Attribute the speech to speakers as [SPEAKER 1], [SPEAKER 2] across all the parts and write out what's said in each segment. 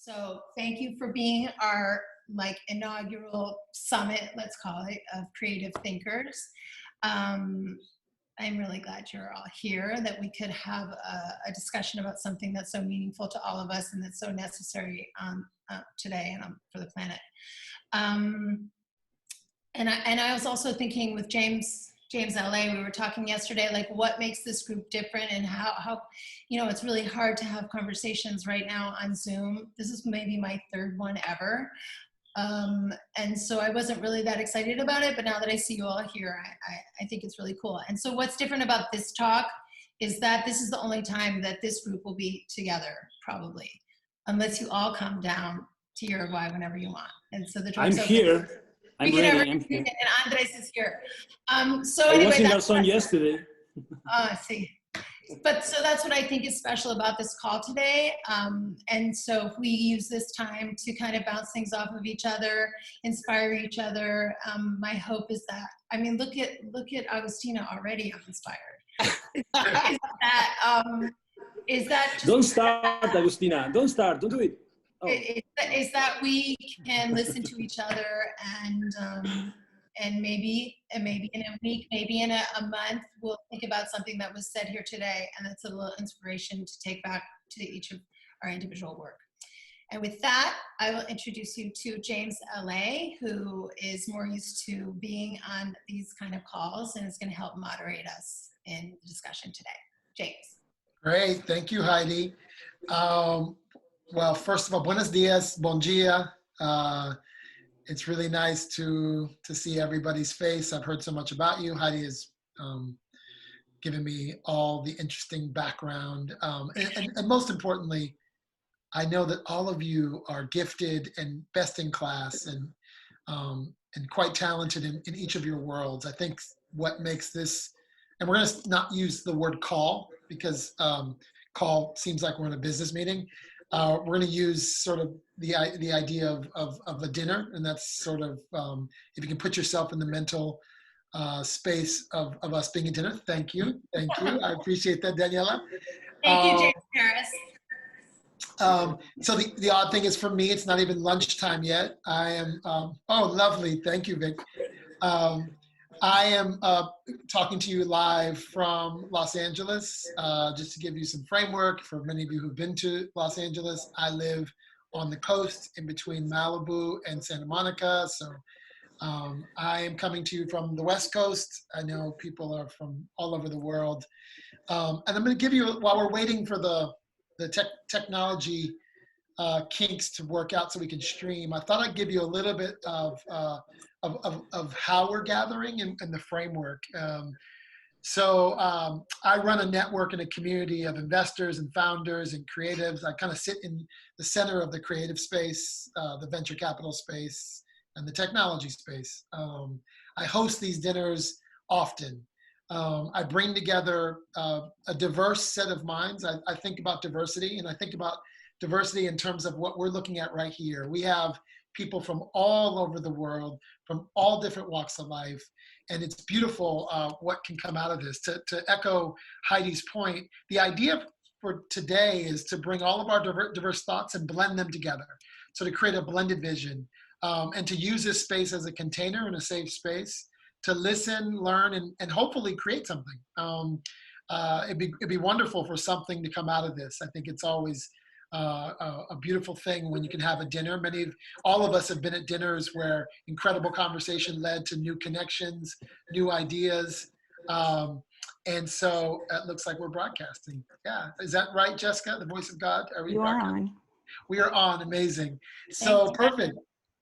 [SPEAKER 1] So thank you for being our inaugural summit, let's call it, of creative thinkers. I'm really glad you're all here, that we could have a discussion about something that's so meaningful to all of us and that's so necessary today and for the planet. And I was also thinking with James LA, we were talking yesterday, like what makes this group different and how it's really hard to have conversations right now on Zoom. This is maybe my third one ever. And so I wasn't really that excited about it, but now that I see you all here, I think it's really cool. And so what's different about this talk is that this is the only time that this group will be together, probably, unless you all come down to Uruguay whenever you want. And so the door's
[SPEAKER 2] I'm
[SPEAKER 1] open.
[SPEAKER 2] here. I'm ready. I'm here.
[SPEAKER 1] And Andres is here. So
[SPEAKER 2] I
[SPEAKER 1] anyway,
[SPEAKER 2] was in Garzon yesterday.
[SPEAKER 1] I see. But so that's what I think is special about this call today. And so if we use this time to kind of bounce things off of each other, inspire each other, my hope is that, I mean, look at Agustina already. I'm inspired. Is that just,
[SPEAKER 2] don't start, Agustina. Don't start. Don't do it.
[SPEAKER 1] Oh. Is that we can listen to each other and maybe in a week, maybe in a month, we'll think about something that was said here today, and that's a little inspiration to take back to each of our individual work. And with that, I will introduce you to James LA, who is more used to being on these kind of calls and is going to help moderate us in the discussion today. James.
[SPEAKER 3] Great, thank you, Heidi. Well, first of all, buenos dias, bon dia. It's really nice to see everybody's face. I've heard so much about you. Heidi has given me all the interesting background. And most importantly, I know that all of you are gifted and best in class and quite talented in each of your worlds. I think what makes this, and we're going to not use the word call because call seems like we're in a business meeting. We're going to use sort of the idea of a dinner, and that's sort of if you can put yourself in the mental space of us being at dinner. Thank you. I appreciate that, Daniela.
[SPEAKER 1] Thank you, James Harris.
[SPEAKER 3] So the odd thing is for me, it's not even lunchtime yet. I am, oh, lovely. Thank you, Vic. I am talking to you live from Los Angeles. Just to give you some framework, for many of you who've been to Los Angeles, I live on the coast in between Malibu and Santa Monica. So I am coming to you from the West Coast. I know people are from all over the world. And I'm going to give you, while we're waiting for the technology kinks to work out so we can stream, I thought I'd give you a little bit of how we're gathering and the framework. So I run a network and a community of investors and founders and creatives. I kind of sit in the center of the creative space, the venture capital space, and the technology space. I host these dinners often. I bring together a diverse set of minds. I think about diversity, and I think about diversity in terms of what we're looking at right here. We have people from all over the world, from all different walks of life. And it's beautiful what can come out of this. To echo Heidi's point, the idea for today is to bring all of our diverse thoughts and blend them together. So to create a blended vision and to use this space as a container and a safe space to listen, learn, and hopefully create something. It'd be wonderful for something to come out of this. I think it's always a beautiful thing when you can have a dinner. All of us have been at dinners where incredible conversation led to new connections, new ideas. And so it looks like we're broadcasting. Yeah. Is that right, Jessica? The voice of God? Are we
[SPEAKER 4] You are on.
[SPEAKER 3] We are on. Amazing. So perfect.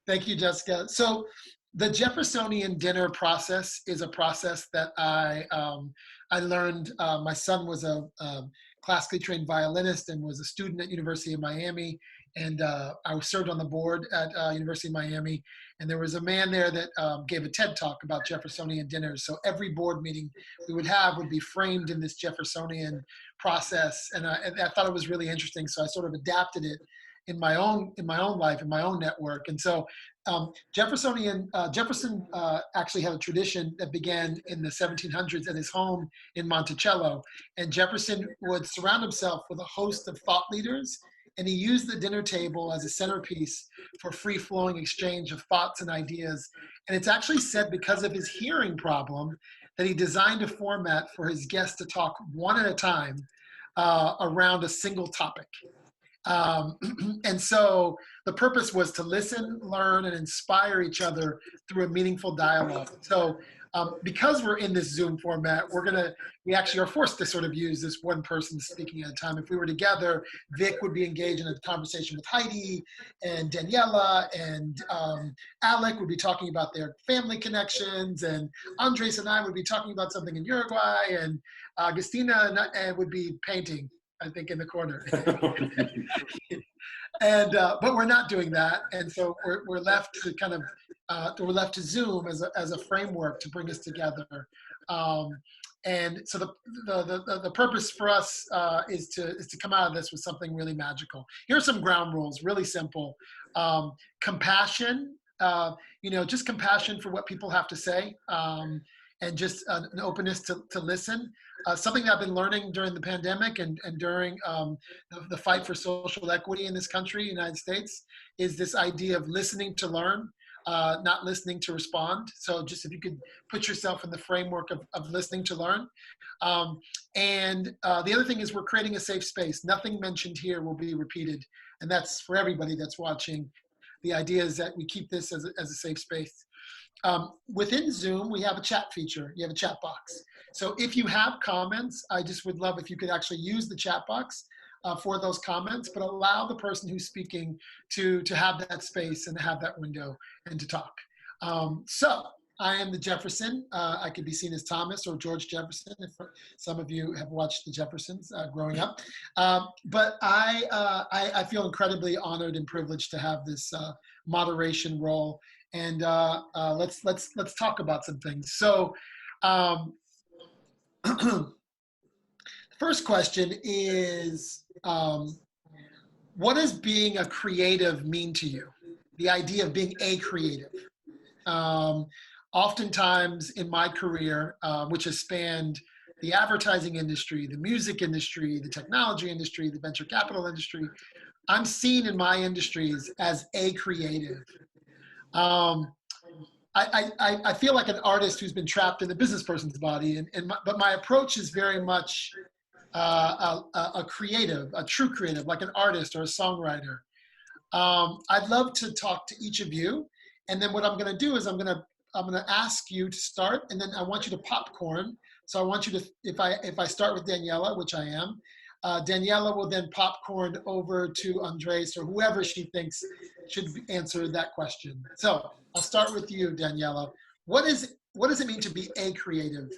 [SPEAKER 3] Thank you, Jessica. So the Jeffersonian dinner process is a process that I learned. My son was a classically trained violinist and was a student at University of Miami. And I served on the board at University of Miami. And there was a man there that gave a TED talk about Jeffersonian dinners. So every board meeting we would have would be framed in this Jeffersonian process. And I thought it was really interesting. So I sort of adapted it in my own life, in my own network. And so Jefferson actually had a tradition that began in the 1700s at his home in Monticello. And Jefferson would surround himself with a host of thought leaders and he used the dinner table as a centerpiece for free-flowing exchange of thoughts and ideas. And it's actually said because of his hearing problem that he designed a format for his guests to talk one at a time around a single topic. And so the purpose was to listen, learn, and inspire each other through a meaningful dialogue. So because we're in this Zoom format, we actually are forced to sort of use this one person speaking at a time. If we were together, Vic would be engaged in a conversation with Heidi and Daniela, and Alec would be talking about their family connections, and Andres and I would be talking about something in Uruguay, and Agustina would be painting, I think, in the corner. And but we're not doing that, and so we're left to kind of we're left to Zoom as a framework to bring us together. And so the purpose for us is to come out of this with something really magical. Here are some ground rules, really simple. Compassion, just compassion for what people have to say, and just an openness to listen. Something that I've been learning during the pandemic and during the fight for social equity in this country, United States, is this idea of listening to learn, not listening to respond. So just if you could put yourself in the framework of listening to learn. And the other thing is we're creating a safe space. Nothing mentioned here will be repeated. And that's for everybody that's watching. The idea is that we keep this as a safe space. Within Zoom, we have a chat feature. You have a chat box. So if you have comments, I just would love if you could actually use the chat box for those comments, but allow the person who's speaking to have that space and have that window and to talk. So I am the Jefferson. I could be seen as Thomas or George Jefferson if some of you have watched the Jeffersons growing up. But I feel incredibly honored and privileged to have this moderation role. And let's talk about some things. So first question is, what does being a creative mean to you? The idea of being a creative. Oftentimes in my career, which has spanned the advertising industry, the music industry, the technology industry, the venture capital industry, I'm seen in my industries as a creative. I feel like an artist who's been trapped in a business person's body, but my approach is very much a creative, a true creative, like an artist or a songwriter. I'd love to talk to each of you, and then what I'm going to do is I'm going to ask you to start, and then I want you to popcorn. So I want you to, if I start with Daniela, which I am, Daniela will then popcorn over to Andres or whoever she thinks should answer that question. So I'll start with you, Daniela. What does it mean to be a creative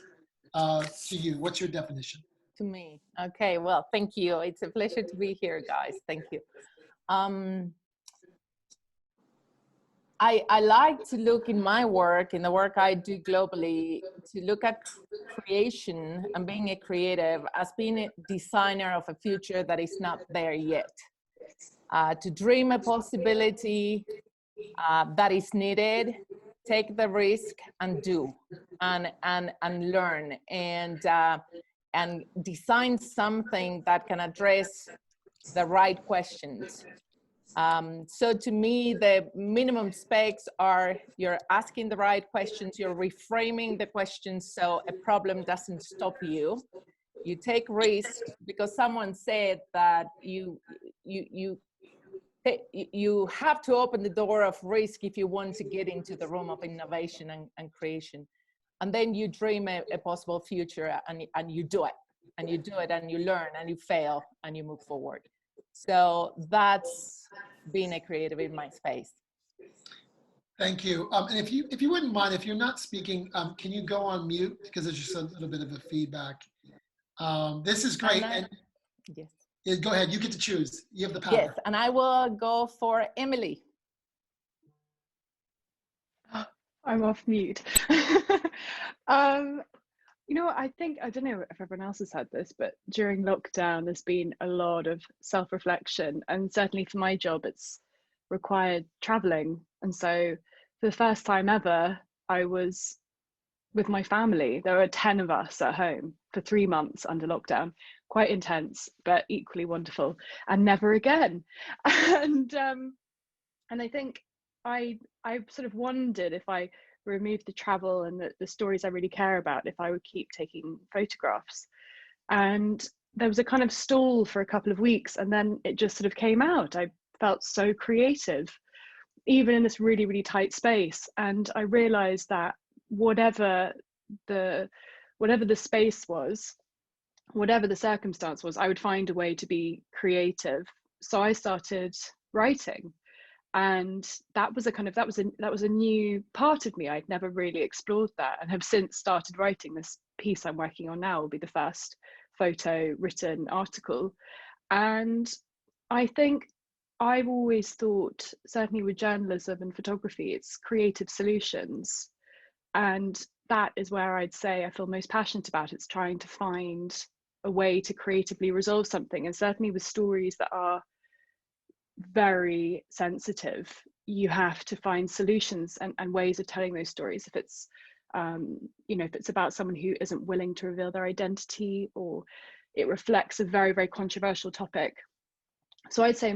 [SPEAKER 3] to you? What's your definition?
[SPEAKER 4] To me. Okay, well, thank you. It's a pleasure to be here, guys. Thank you. I like to look in my work, in the work I do globally, to look at creation and being a creative as being a designer of a future that is not there yet. To dream a possibility that is needed, take the risk and do, and learn, and design something that can address the right questions. So to me, the minimum specs are you're asking the right questions, you're reframing the questions so a problem doesn't stop you. You take risks because someone said that you have to open the door of risk if you want to get into the room of innovation and creation. And then you dream a possible future and you do it. And you do it and you learn and you fail and you move forward. So that's being a creative in my space.
[SPEAKER 3] Thank you. And if you wouldn't mind, if you're not speaking, can you go on mute? Because there's just a little bit of a feedback. This is great.
[SPEAKER 4] Yes.
[SPEAKER 3] Yeah, go ahead. You get to choose. You have the power.
[SPEAKER 4] Yes, and I will go for Emily.
[SPEAKER 5] I'm off mute. I think, I don't know if everyone else has had this, but during lockdown, there's been a lot of self-reflection, and certainly for my job, it's required traveling. And so for the first time ever, I was with my family. There were 10 of us at home for 3 months under lockdown. quite intense, but equally wonderful, and never again. And I think I sort of wondered if I removed the travel and the stories I really care about, if I would keep taking photographs. And there was a kind of stall for a couple of weeks, and then it just sort of came out. I felt so creative, even in this really, really tight space. And I realized that whatever the space was, whatever the circumstance was, I would find a way to be creative. So I started writing, and that was a new part of me. I'd never really explored that, and have since started writing. This piece I'm working on now will be the first photo written article. And I think I've always thought, certainly with journalism and photography, it's creative solutions. And that is where I'd say I feel most passionate about. It's trying to find a way to creatively resolve something. And certainly with stories that are very sensitive, you have to find solutions and ways of telling those stories. If it's, if it's about someone who isn't willing to reveal their identity, or it reflects a very, very controversial topic. So I'd say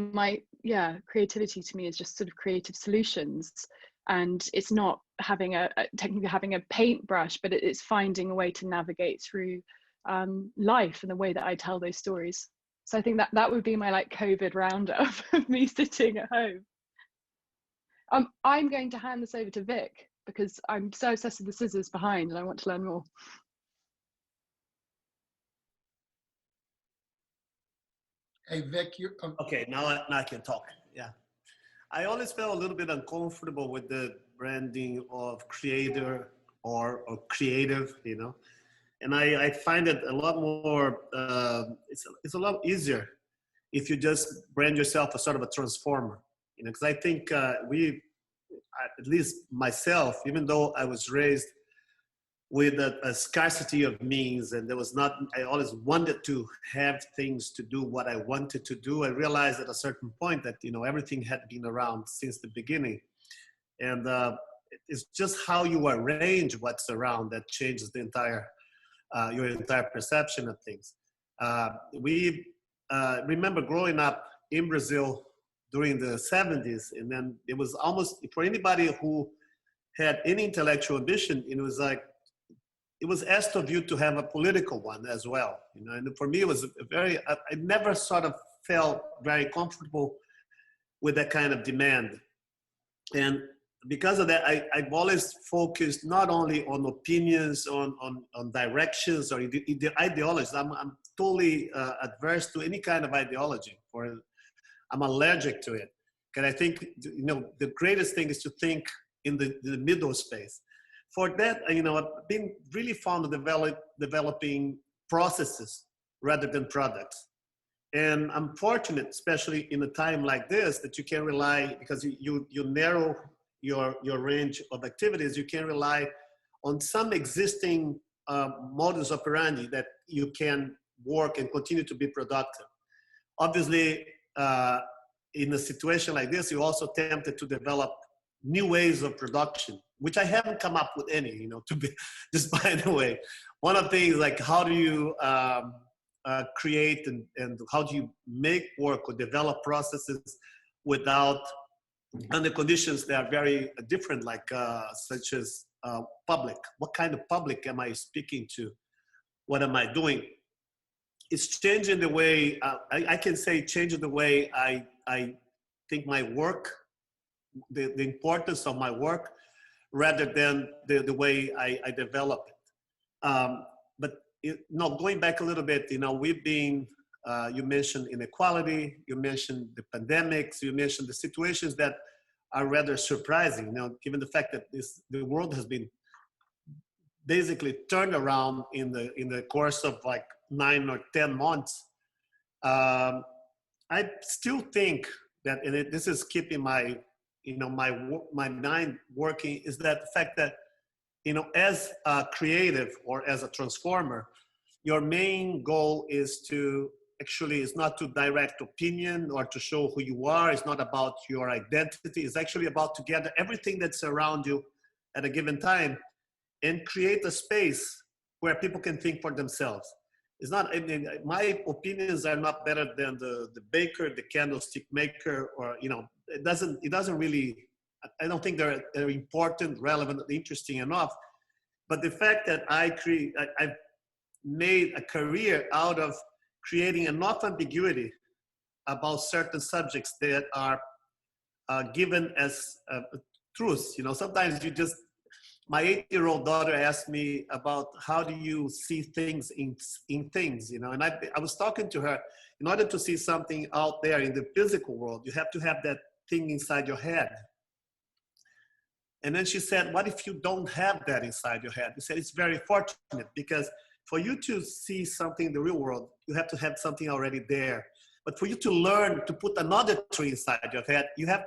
[SPEAKER 5] creativity to me is just sort of creative solutions. And it's not having technically having a paintbrush, but it's finding a way to navigate through life and the way that I tell those stories. So I think that would be my like COVID roundup of me sitting at home. I'm going to hand this over to Vic, because I'm so obsessed with the scissors behind and I want to learn more.
[SPEAKER 3] Hey, Vic, you.
[SPEAKER 6] Okay, now I can talk. Yeah. I always felt a little bit uncomfortable with the branding of creator or creative, and I find it a lot more, it's a lot easier if you just brand yourself as sort of a transformer, because I think at least myself, even though I was raised with a scarcity of means, and I always wanted to have things to do what I wanted to do. I realized at a certain point that, everything had been around since the beginning. And it's just how you arrange what's around that changes the your entire perception of things. We remember growing up in Brazil during the 70s, and then it was almost, for anybody who had any intellectual ambition, it was asked of you to have a political one as well, and for me it was I never sort of felt very comfortable with that kind of demand. And because of that, I've always focused not only on opinions, on directions or ideologies. I'm totally adverse to any kind of ideology, or I'm allergic to it. Because I think, the greatest thing is to think in the middle space. For that, I've been really fond of developing processes rather than products. And I'm fortunate, especially in a time like this, that you can rely, because you narrow your range of activities, you can rely on some existing modus operandi that you can work and continue to be productive. Obviously, in a situation like this, you're also tempted to develop new ways of production, which I haven't come up with any, to be, just by the way. One of the things, like, how do you create and how do you make work or develop processes without, under conditions that are very different, like such as public. What kind of public am I speaking to? What am I doing? It's changing the way, I can say changing the way I think my work, the importance of my work, rather than the way I develop it. But going back a little bit, we've been, you mentioned inequality, you mentioned the pandemics, you mentioned the situations that are rather surprising, given the fact that the world has been basically turned around in the course of like 9 or 10 months. I still think that, and this is keeping my mind working, is that the fact that, as a creative or as a transformer, your main goal is not to direct opinion or to show who you are. It's not about your identity. It's actually about to gather everything that's around you at a given time and create a space where people can think for themselves. it's not, I mean, my opinions are not better than the baker, the candlestick maker, or, you know, it doesn't really, I don't think they're important, relevant, interesting enough. But the fact that I've made a career out of creating enough ambiguity about certain subjects that are given as truths. You know, sometimes you just, my 8-year-old daughter asked me about how do you see things in things, you know, and I was talking to her, in order to see something out there in the physical world, you have to have that thing inside your head. And then she said, what if you don't have that inside your head? I said, it's very fortunate, because for you to see something in the real world, you have to have something already there. But for you to learn to put another tree inside your head, you have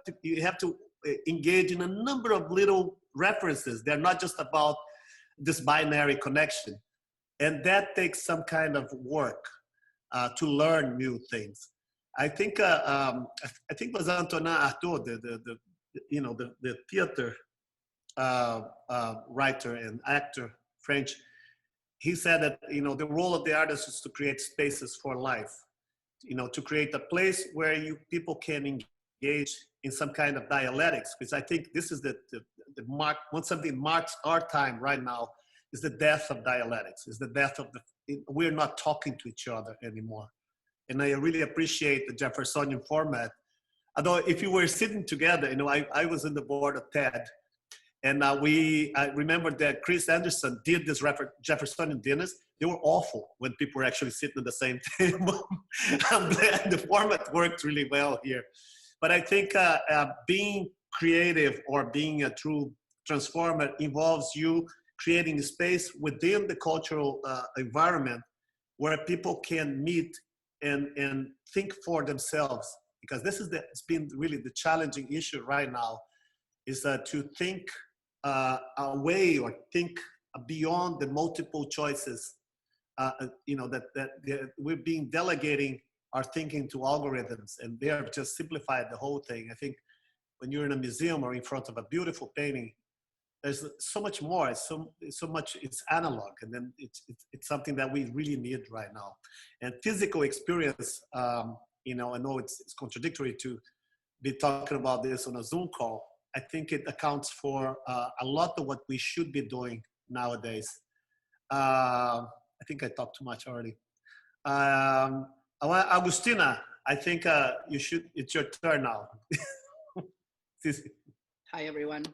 [SPEAKER 6] to engage in a number of little references. They're not just about this binary connection. And that takes some kind of work to learn new things. I think it was Antonin Artaud, the theater writer and actor, French. He said that, you know, the role of the artist is to create spaces for life, you know, to create a place where people can engage in some kind of dialectics, because I think this is the mark, when something marks our time right now, is the death of dialectics, is the death of we're not talking to each other anymore. And I really appreciate the Jeffersonian format. Although if you were sitting together, you know, I was in the board of TED, and I remember that Chris Anderson did this Jeffersonian dinners. They were awful when people were actually sitting at the same table. I'm glad the format worked really well here. But I think being creative or being a true transformer involves you creating a space within the cultural environment where people can meet and think for themselves. Because it's been really the challenging issue right now, is to think away or think beyond the multiple choices. You know, that we're being delegating our thinking to algorithms, and they have just simplified the whole thing. I think when you're in a museum or in front of a beautiful painting, there's so much more. It's so much. It's analog, and then it's something that we really need right now. And physical experience. You know, I know it's contradictory to be talking about this on a Zoom call. I think it accounts for a lot of what we should be doing nowadays. I think I talked too much already. Agustina, I think it's your turn now.
[SPEAKER 7] Hi, everyone.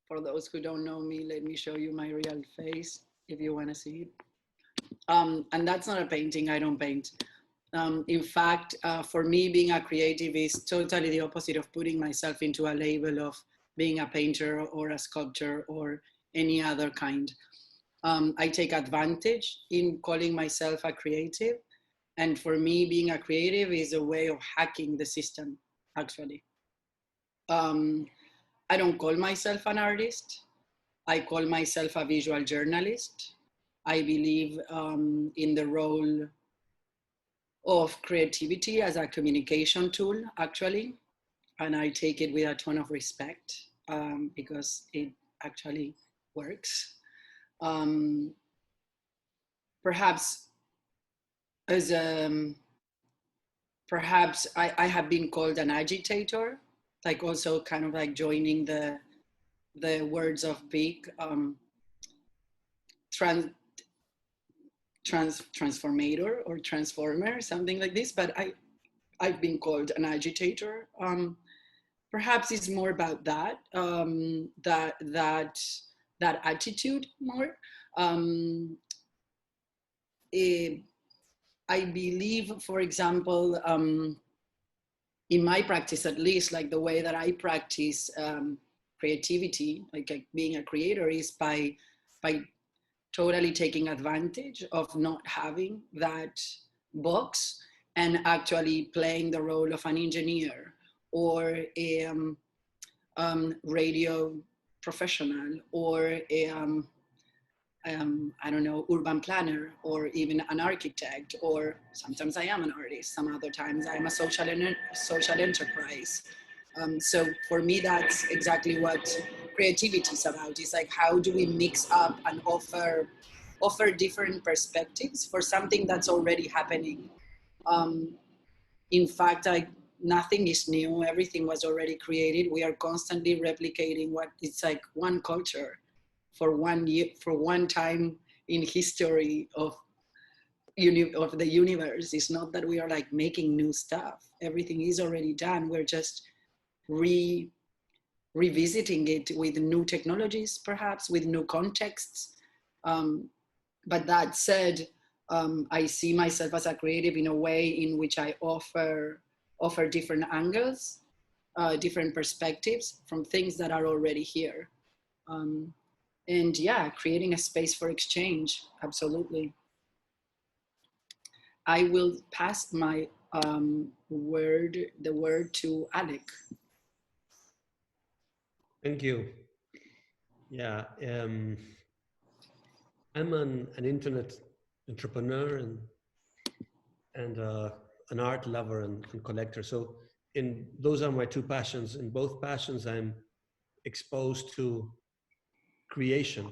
[SPEAKER 7] For those who don't know me, let me show you my real face, if you want to see it. And that's not a painting, I don't paint. In fact, for me, being a creative is totally the opposite of putting myself into a label of being a painter or a sculptor or any other kind. I take advantage in calling myself a creative. And for me, being a creative is a way of hacking the system, actually. I don't call myself an artist. I call myself a visual journalist. I believe in the role of creativity as a communication tool, actually. And I take it with a ton of respect because it actually works. Perhaps I have been called an agitator, like also kind of like joining the words of big transformator or transformer, something like this, but I've been called an agitator. Perhaps it's more about that, that attitude more. I believe, for example, in my practice, at least, like the way that I practice creativity, like being a creator, is by totally taking advantage of not having that box and actually playing the role of an engineer or a radio professional or a I don't know, urban planner, or even an architect, or sometimes I am an artist, some other times I'm a social enterprise. So for me, that's exactly what creativity is about. It's like, how do we mix up and offer offer different perspectives for something that's already happening. In fact, nothing is new. Everything was already created. We are constantly replicating what it's like one culture for one year, for one time in history of the universe. It's not that we are like making new stuff. Everything is already done. We're just revisiting it with new technologies, perhaps with new contexts. But that said, I see myself as a creative in a way in which I offer different angles, different perspectives from things that are already here. And yeah, creating a space for exchange, absolutely. I will pass my the word to Alec.
[SPEAKER 8] Thank you. Yeah, I'm an internet entrepreneur and an art lover and collector. So those are my two passions. In both passions, I'm exposed to creation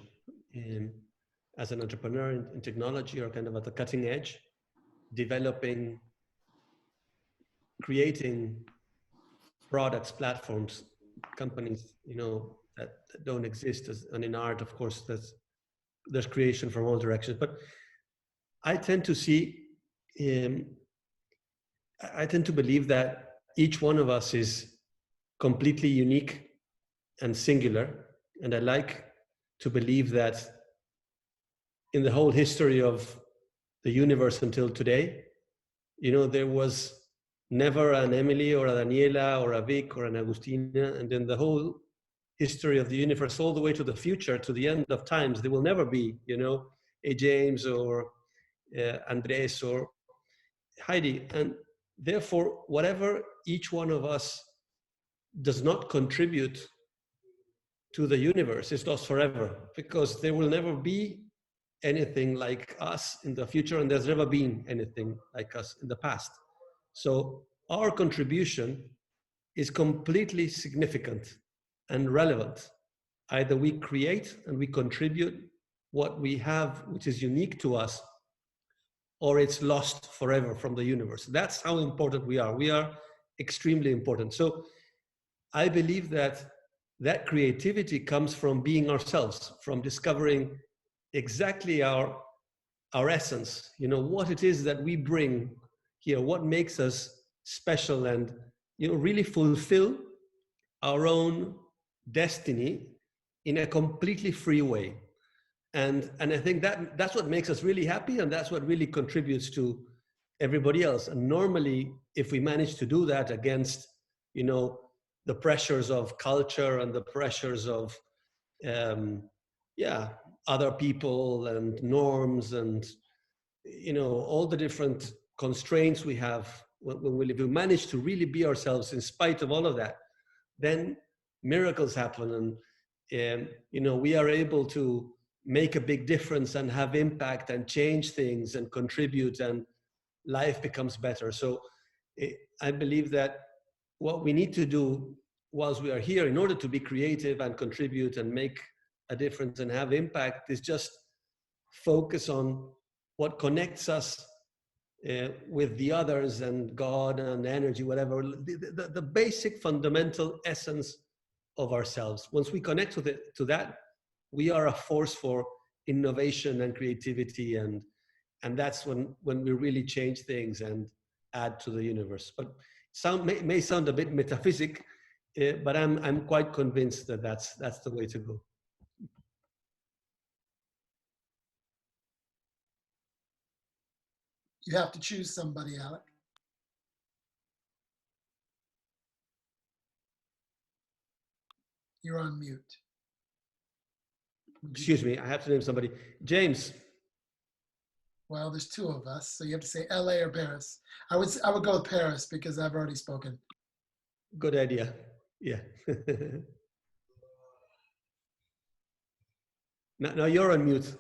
[SPEAKER 8] as an entrepreneur in technology, or kind of at the cutting edge, developing, creating products, platforms, companies, that don't exist. And in art, of course, there's creation from all directions. But I tend to see, I tend to believe that each one of us is completely unique and singular. And I like to believe that in the whole history of the universe until today, there was never an Emily or a Daniela or a Vic or an Agustina. And then the whole history of the universe, all the way to the future, to the end of times, there will never be, a James or Andres or Heidi. And therefore, whatever each one of us does not contribute to the universe is lost forever, because there will never be anything like us in the future, and there's never been anything like us in the past. So our contribution is completely significant and relevant. Either we create and we contribute what we have, which is unique to us, or it's lost forever from the universe. That's how important we are. We are extremely important. So I believe that creativity comes from being ourselves, from discovering exactly our essence, what it is that we bring here, what makes us special, and really fulfill our own destiny in a completely free way. And I think that's what makes us really happy, and that's what really contributes to everybody else. And normally, if we manage to do that against the pressures of culture and the pressures of other people and norms and all the different constraints we have, when we manage to really be ourselves in spite of all of that, then miracles happen, and we are able to make a big difference and have impact and change things and contribute, and life becomes better. So I believe that what we need to do whilst we are here, in order to be creative and contribute and make a difference and have impact, is just focus on what connects us with the others and God and energy, whatever, the basic fundamental essence of ourselves. Once we connect to that, we are a force for innovation and creativity, and that's when we really change things and add to the universe. But may sound a bit metaphysic, but I'm quite convinced that that's the way to go.
[SPEAKER 3] You have to choose somebody, Alec. You're on mute.
[SPEAKER 8] Excuse me, I have to name somebody. James.
[SPEAKER 3] Well, there's two of us, so you have to say LA or Paris. I would go with Paris because I've already spoken.
[SPEAKER 8] Good idea. Yeah. Now you're on mute.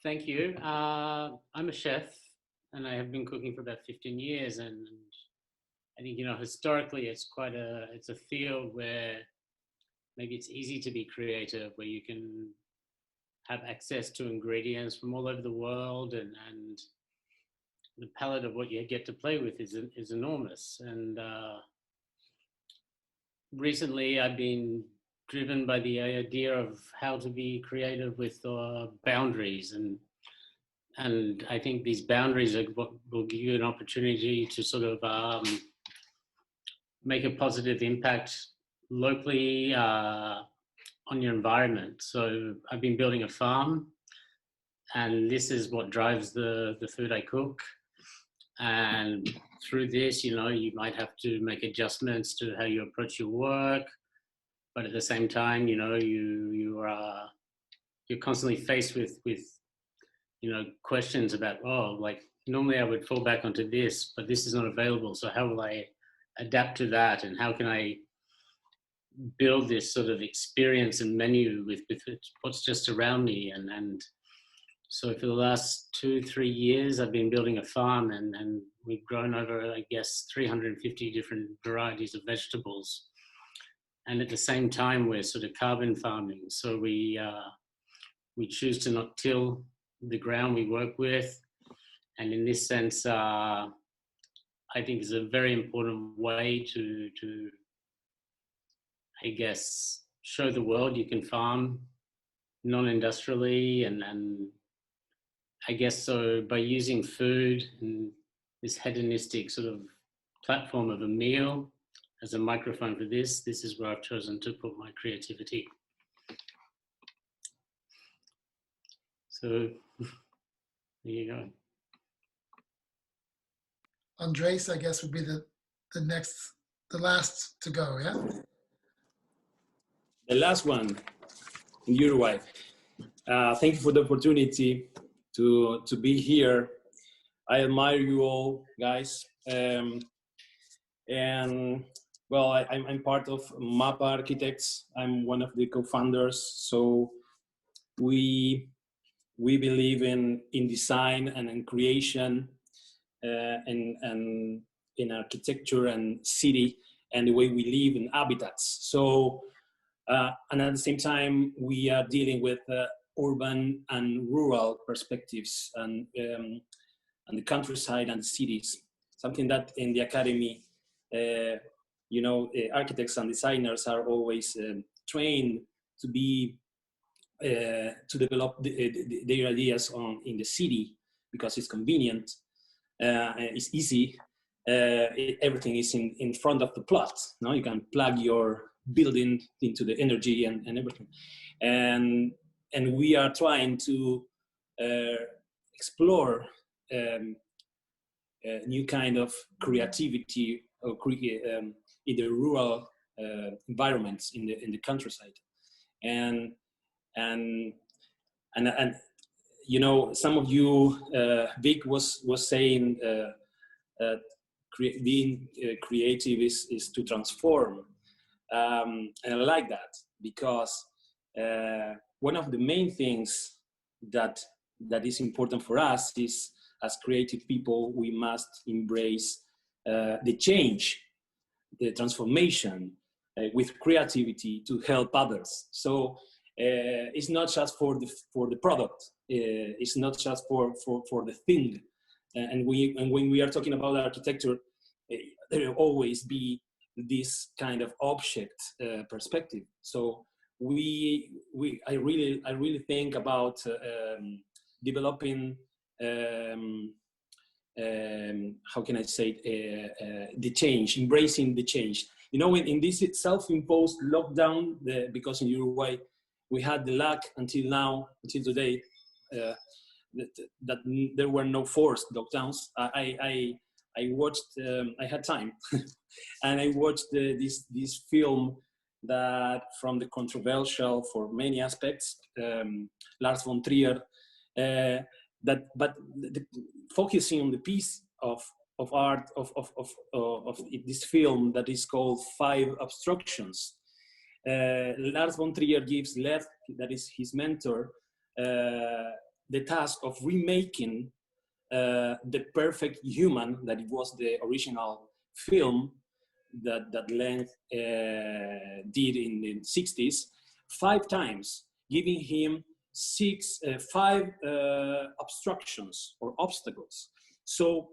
[SPEAKER 9] Thank you. I'm a chef, and I have been cooking for about 15 years. And I think, historically, it's a field where maybe it's easy to be creative, where you can have access to ingredients from all over the world, and the palette of what you get to play with is enormous. And recently I've been driven by the idea of how to be creative with boundaries, and I think these boundaries are what will give you an opportunity to sort of make a positive impact locally on your environment. So I've been building a farm, and this is what drives the food I cook. And through this, you know, you might have to make adjustments to how you approach your work, but at the same time, you know, you're constantly faced with you know, questions about, oh, like normally I would fall back onto this, but this is not available. So how will I adapt to that, and how can I build this sort of experience and menu with what's just around me? And so for the last 2-3 years, I've been building a farm, and we've grown over, I guess, 350 different varieties of vegetables. And at the same time, we're sort of carbon farming. So we choose to not till the ground we work with. And in this sense, I think it's a very important way to, I guess, show the world you can farm non-industrially, and I guess so by using food and this hedonistic sort of platform of a meal as a microphone for this is where I've chosen to put my creativity. So there you go.
[SPEAKER 3] Andres, I guess, would be the last to go, yeah?
[SPEAKER 2] The last one in Uruguay. Thank you for the opportunity to be here. I admire you all, guys. And well, I'm part of MAPA Architects. I'm one of the co-founders. So we believe in design and in creation, and in architecture and city and the way we live in habitats. So, and at the same time, we are dealing with urban and rural perspectives, and the countryside and the cities. Something that in the academy, you know, architects and designers are always trained to be to develop their ideas in the city because it's convenient, it's easy. Everything is in front of the plot. No, you can plug your building into the energy and everything, and we are trying to explore new kind of creativity or in the rural environments in the countryside, and you know, some of you, Vic was saying being creative is to transform, and I like that because one of the main things that is important for us is, as creative people, we must embrace the change, the transformation with creativity to help others. So it's not just for the product. It's not just for the thing. And when we are talking about architecture, there will always be this kind of object perspective. So I really think about developing how can I say the change, embracing the change. You know, in this self-imposed lockdown, because in Uruguay we had the luck until now, until today, that there were no forced lockdowns. I watched, I had time, and I watched this film that, from the controversial for many aspects, Lars von Trier, but focusing on the piece of art of this film that is called Five Obstructions. Lars von Trier gives Lev, that is his mentor, the task of remaking the perfect human that it was the original film that Lev did in the 60s, 5 times, giving him five obstructions or obstacles. So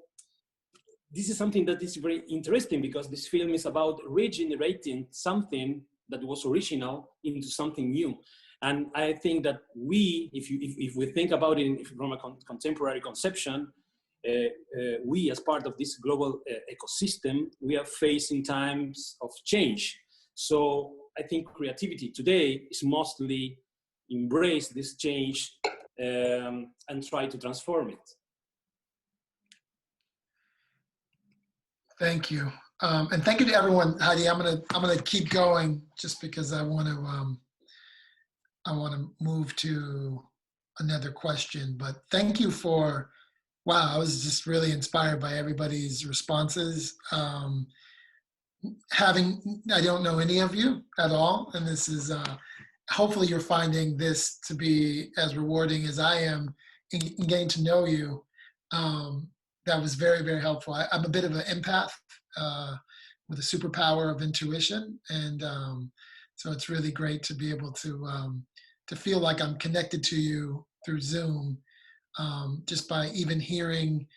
[SPEAKER 2] this is something that is very interesting, because this film is about regenerating something that was original into something new. And I think that if we think about it from a contemporary conception, we as part of this global ecosystem, we are facing times of change. So I think creativity today is mostly embrace this change and try to transform it.
[SPEAKER 3] Thank you, and thank you to everyone. Heidi, I'm gonna keep going just because I want to move to another question. But thank you for, wow, I was just really inspired by everybody's responses. I don't know any of you at all, and this is hopefully you're finding this to be as rewarding as I am in getting to know you. That was very, very helpful. I'm a bit of an empath with a superpower of intuition, and so it's really great to be able to feel like I'm connected to you through Zoom, just by even hearing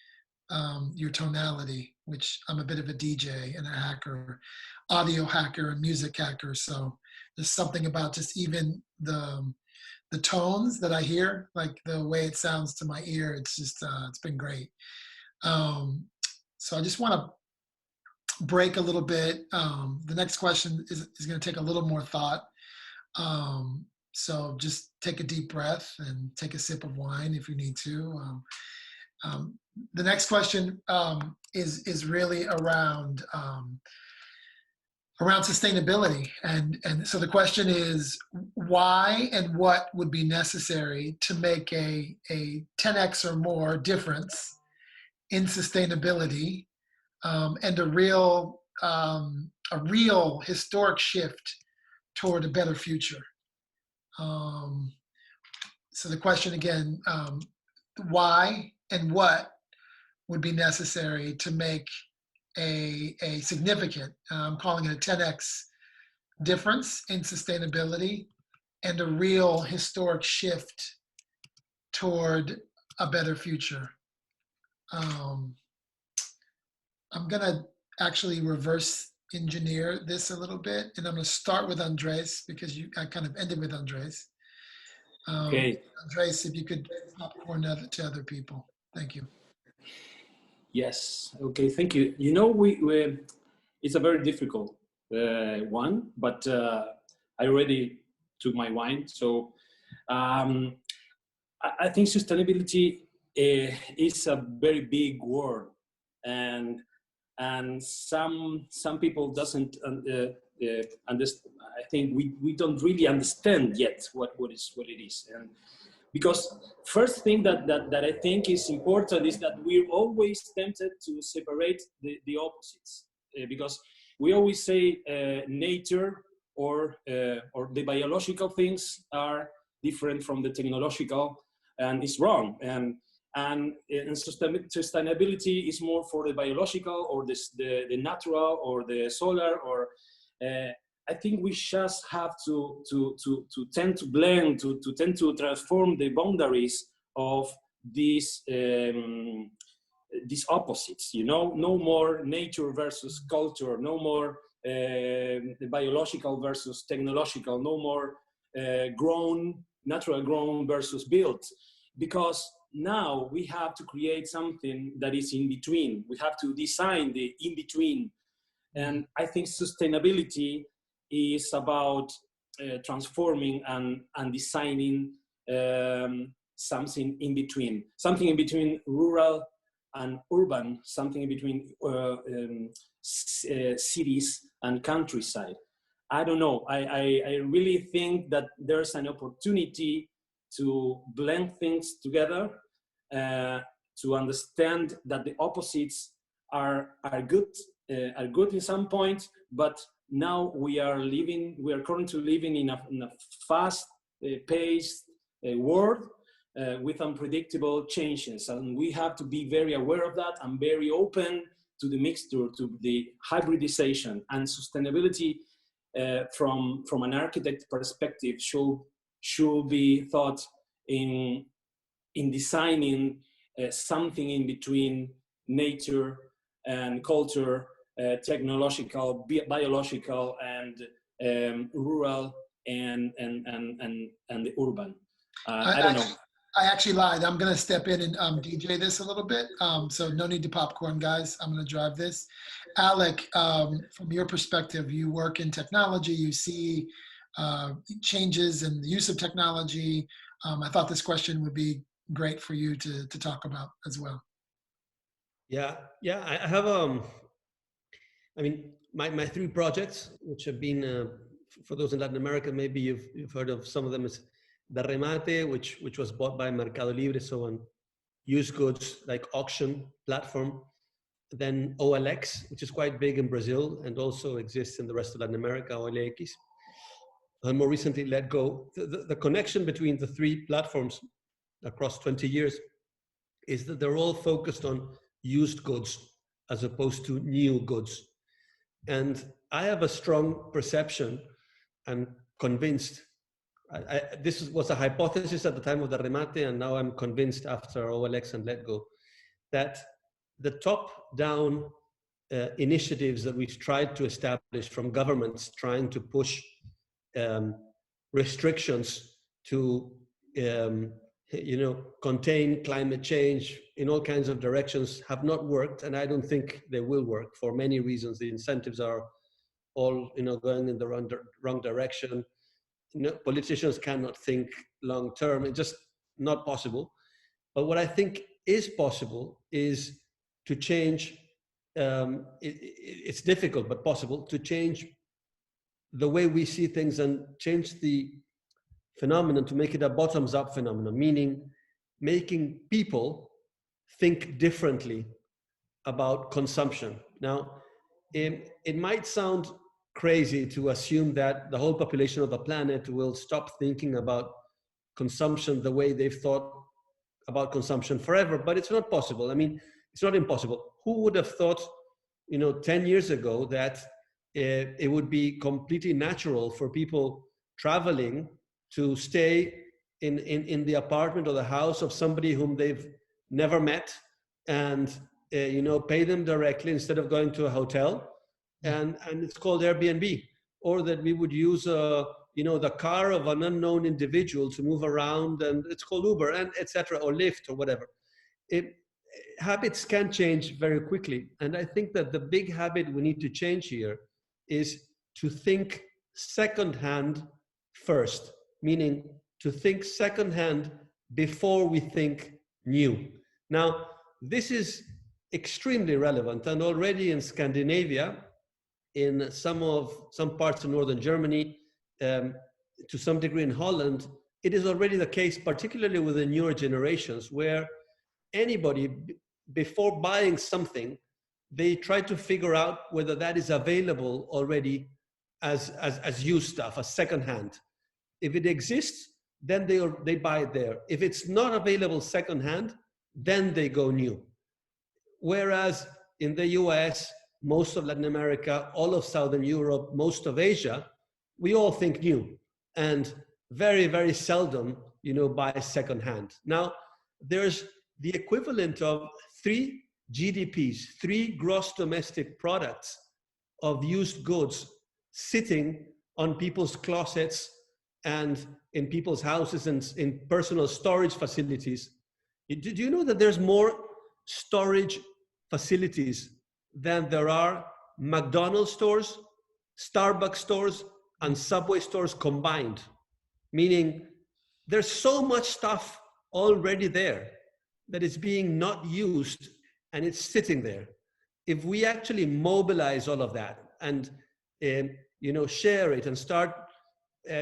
[SPEAKER 3] your tonality, which I'm a bit of a DJ and a hacker, audio hacker and music hacker. So there's something about just even the tones that I hear, like the way it sounds to my ear. It's just it's been great. So I just want to break a little bit. The next question is going to take a little more thought. So just take a deep breath and take a sip of wine if you need to. The next question is really around sustainability, and so the question is, why and what would be necessary to make a 10x or more difference in sustainability, and a real historic shift toward a better future. So the question again, why and what would be necessary to make a significant, I'm calling it a 10x difference in sustainability and a real historic shift toward a better future. I'm gonna actually reverse engineer this a little bit, and I'm gonna start with Andres because I kind of ended with Andres.
[SPEAKER 2] Okay.
[SPEAKER 3] Andres, if you could popcorn to other people. Thank you.
[SPEAKER 2] Yes. Okay. Thank you. You know, it's a very difficult one, but I already took my wine. So I think sustainability is a very big word, and some people doesn't understand. I think we don't really understand yet what it is, and because first thing that I think is important is that we're always tempted to separate the opposites, because we always say nature or the biological things are different from the technological, and it's wrong. And sustainability is more for the biological or the natural or the solar, or I think we just have to tend to blend, to tend to transform the boundaries of these opposites. You know, no more nature versus culture, no more biological versus technological, no more natural grown versus built, because now we have to create something that is in between. We have to design the in between, and I think sustainability is about transforming and designing something in between rural and urban, something in between cities and countryside. I don't know. I really think that there's an opportunity to blend things together, to understand that the opposites are good in some point, but now we are currently living in a fast-paced world with unpredictable changes, and we have to be very aware of that and very open to the mixture, to the hybridization. And sustainability from an architect perspective should be thought in designing something in between nature and culture, technological, biological, and rural and the urban. I don't know.
[SPEAKER 3] I actually lied. I'm going to step in and DJ this a little bit. So no need to popcorn, guys. I'm going to drive this. Alec, from your perspective, you work in technology. You see changes in the use of technology. I thought this question would be great for you to talk about as well.
[SPEAKER 8] Yeah, I have I mean, my three projects, which have been for those in Latin America, maybe you've heard of some of them, is the Remate, which was bought by Mercado Libre, so on used goods like auction platform. Then OLX, which is quite big in Brazil and also exists in the rest of Latin America, OLX. And more recently, Let Go. The connection between the three platforms across 20 years is that they're all focused on used goods as opposed to new goods. And I have a strong perception and convinced, this was a hypothesis at the time of the Remate, and now I'm convinced after OLX and Let Go, that the top-down initiatives that we've tried to establish from governments trying to push restrictions to contain climate change in all kinds of directions have not worked, and I don't think they will work for many reasons. The incentives are all going in the wrong direction. Politicians cannot think long term. It's just not possible. But what I think is possible is to change. It's difficult, but possible to change the way we see things and change the phenomenon to make it a bottoms-up phenomenon, meaning making people think differently about consumption. Now, it might sound crazy to assume that the whole population of the planet will stop thinking about consumption the way they've thought about consumption forever, but it's not possible. I mean, it's not impossible. Who would have thought, 10 years ago that it would be completely natural for people traveling to stay in the apartment or the house of somebody whom they've never met and pay them directly instead of going to a hotel, and it's called Airbnb, or that we would use the car of an unknown individual to move around, and it's called Uber, and etc., or Lyft or whatever. Habits can change very quickly, and I think that the big habit we need to change here is to think secondhand first, meaning to think secondhand before we think new. Now, this is extremely relevant, and already in Scandinavia, in some parts of northern Germany, to some degree in Holland, it is already the case, particularly with the newer generations, where anybody, before buying something, they try to figure out whether that is available already as used stuff, as secondhand. If it exists, then they buy it there. If it's not available secondhand, then they go new. Whereas in the US, most of Latin America, all of Southern Europe, most of Asia, we all think new, and very, very seldom, buy secondhand. Now, there's the equivalent of 3 GDPs, 3 gross domestic products of used goods sitting on people's closets and in people's houses and in personal storage facilities. Do you know that there's more storage facilities than there are McDonald's stores, Starbucks stores, and Subway stores combined? Meaning there's so much stuff already there that is being not used, and it's sitting there. If we actually mobilize all of that and share it and start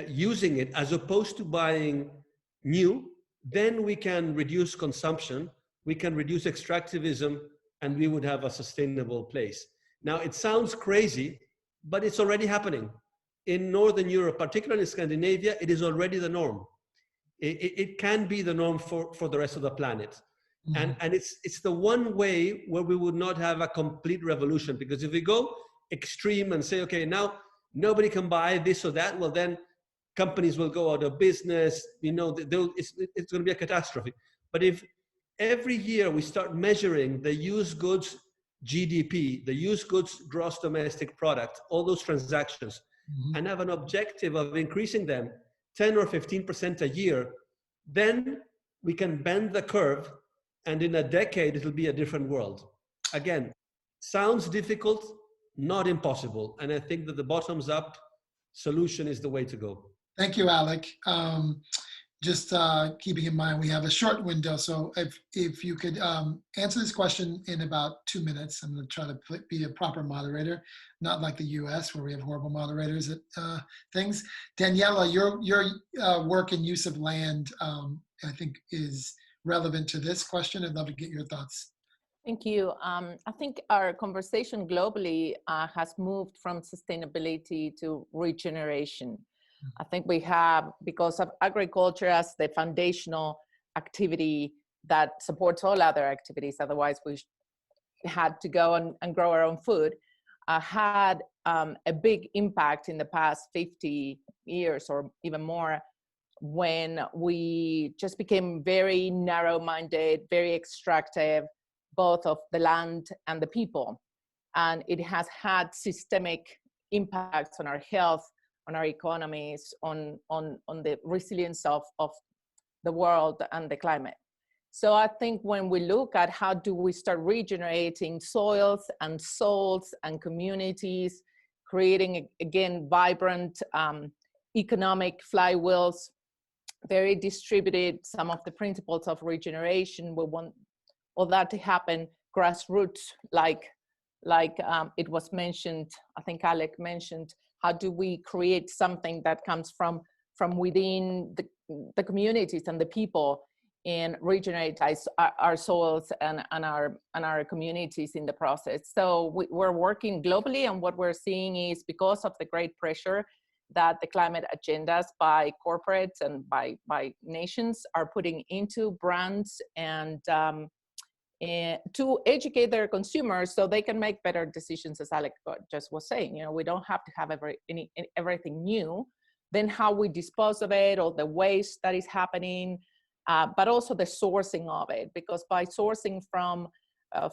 [SPEAKER 8] using it as opposed to buying new, then we can reduce consumption, we can reduce extractivism, and we would have a sustainable place. Now, it sounds crazy, but it's already happening. In Northern Europe, particularly in Scandinavia, it is already the norm. It can be the norm for the rest of the planet. Mm-hmm. And it's the one way where we would not have a complete revolution, because if we go extreme and say, okay, now nobody can buy this or that, well then companies will go out of business, you know, it's going to be a catastrophe. But if every year we start measuring the used goods GDP, the used goods gross domestic product, all those transactions, and have an objective of increasing them 10 or 15% a year, then we can bend the curve, and in a decade it'll be a different world. Again, sounds difficult, not impossible. And I think that the bottoms up solution is the way to go.
[SPEAKER 3] Thank you, Alec. Just keeping in mind we have a short window, so if you could answer this question in about 2 minutes, I'm going to try to be a proper moderator, not like the U.S. where we have horrible moderators at things. Daniela, your work and use of land, I think, is relevant to this question. I'd love to get your thoughts.
[SPEAKER 4] Thank you. I think our conversation globally has moved from sustainability to regeneration. I think we have, because of agriculture as the foundational activity that supports all other activities, otherwise we had to go and grow our own food, had a big impact in the past 50 years or even more, when we just became very narrow-minded, very extractive, both of the land and the people. And it has had systemic impacts on our health, on our economies, on the resilience of the world and the climate. So I think when we look at how do we start regenerating soils and souls and communities, creating, again, vibrant economic flywheels, very distributed, some of the principles of regeneration, we want all that to happen grassroots, like it was mentioned, I think Alec mentioned, how do we create something that comes from within the communities and the people, and regenerate our soils and our communities in the process. So we're working globally, and what we're seeing is, because of the great pressure that the climate agendas by corporates and by nations are putting into brands, and to educate their consumers so they can make better decisions, as Alec just was saying. You know, we don't have to have everything new. Then how we dispose of it, or the waste that is happening, but also the sourcing of it, because by sourcing from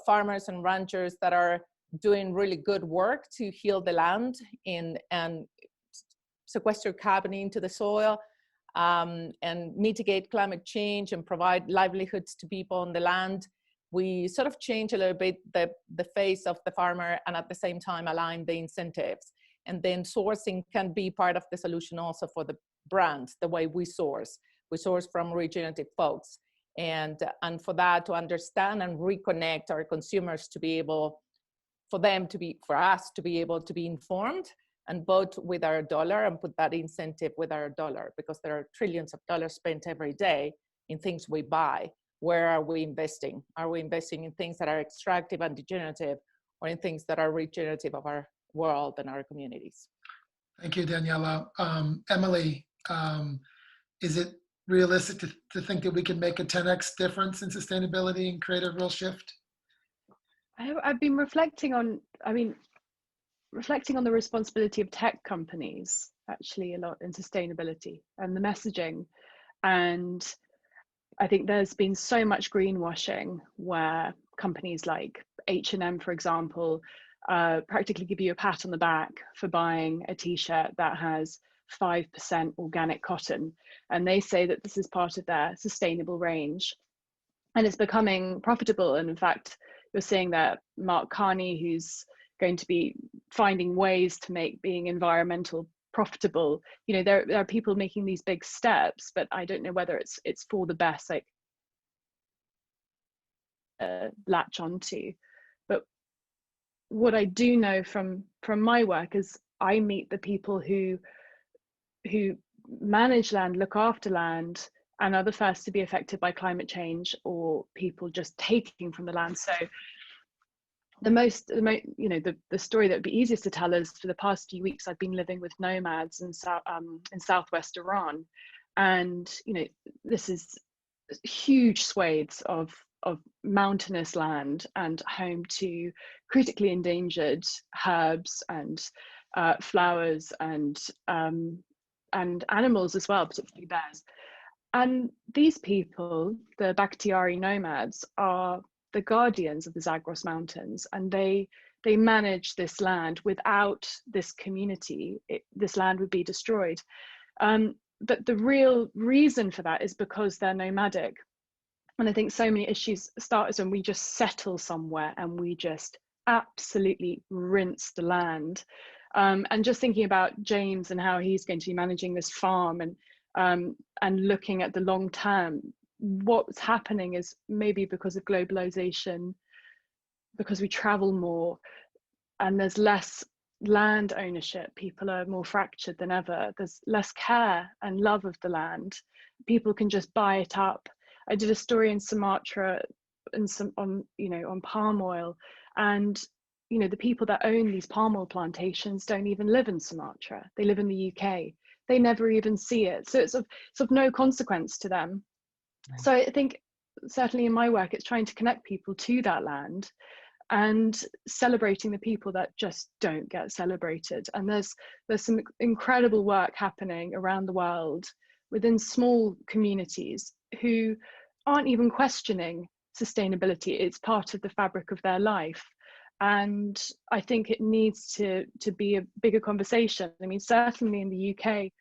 [SPEAKER 4] farmers and ranchers that are doing really good work to heal the land and sequester carbon into the soil, and mitigate climate change and provide livelihoods to people on the land, we sort of change a little bit the face of the farmer, and at the same time align the incentives. And then sourcing can be part of the solution also for the brands, the way we source. We source from regenerative folks. And for that to understand and reconnect our consumers to be able, for us to be able to be informed and vote with our dollar, and put that incentive with our dollar, because there are trillions of dollars spent every day in things we buy. Where are we investing? Are we investing in things that are extractive and degenerative, or in things that are regenerative of our world and our communities?
[SPEAKER 3] Thank you, Daniela. Emily, is it realistic to think that we can make a 10x difference in sustainability and create a real shift?
[SPEAKER 5] I've been reflecting on the responsibility of tech companies actually a lot in sustainability and the messaging. And I think there's been so much greenwashing where companies like H&M, for example, practically give you a pat on the back for buying a t-shirt that has 5% organic cotton. And they say that this is part of their sustainable range. And it's becoming profitable. And in fact, you're seeing that Mark Carney, who's going to be finding ways to make being environmental profitable, you know, there are people making these big steps, but I don't know whether it's for the best, like latch onto. But what I do know from my work is I meet the people who manage land, look after land, and are the first to be affected by climate change, or people just taking from the land. So the story that would be easiest to tell is, for the past few weeks I've been living with nomads in southwest Iran, and you know, this is huge swathes of mountainous land and home to critically endangered herbs and flowers and and animals as well, particularly bears. And these people, the Bakhtiari nomads, are the guardians of the Zagros Mountains, and they manage this land. Without this community, this land would be destroyed. But the real reason for that is because they're nomadic. And I think so many issues start as when we just settle somewhere and we just absolutely rinse the land. And just thinking about James and how he's going to be managing this farm, and looking at the long term, what's happening is maybe because of globalization, because we travel more and there's less land ownership, people are more fractured than ever. There's less care and love of the land. People can just buy it up. I did a story in Sumatra on palm oil, and the people that own these palm oil plantations don't even live in Sumatra. They live in the UK. They never even see it. So it's of no consequence to them. So I think certainly in my work, it's trying to connect people to that land and celebrating the people that just don't get celebrated. And there's some incredible work happening around the world within small communities who aren't even questioning sustainability. It's part of the fabric of their life. And I think it needs to be a bigger conversation. I mean, certainly in the UK,